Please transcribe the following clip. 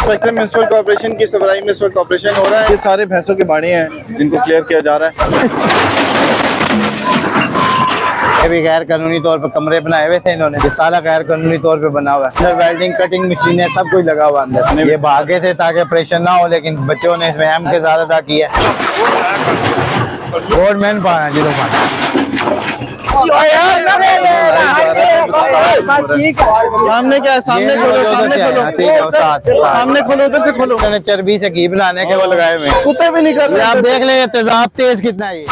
Factory municipal corporation की सफाई में इस वक्त ऑपरेशन हो रहा है। ये सारे भैंसों के बाड़े हैं जिनको क्लियर किया जा रहा है। ये भी गैर कानूनी तौर पर कमरे बनाए हुए थे इन्होंने, ये सारा गैर कानूनी तौर पे बना हुआ है। अंदर वेल्डिंग कटिंग मशीनें सब कुछ लगा हुआ अंदर। ये भागे थे ताकि ऑपरेशन ना हो, लेकिन बच्चों ने इसमें अहम किरदार अदा किया है। गवर्नमेंट पाना जिलो पाना सामने क्या है, सामने खोलो, सामने खोलो, सामने खोलो, उधर से खोलो। चर्बी से घी बनाने के वो लगाए हुए, कुत्ते भी नहीं कर रहे। आप देख लें तेजाब तेज कितना है।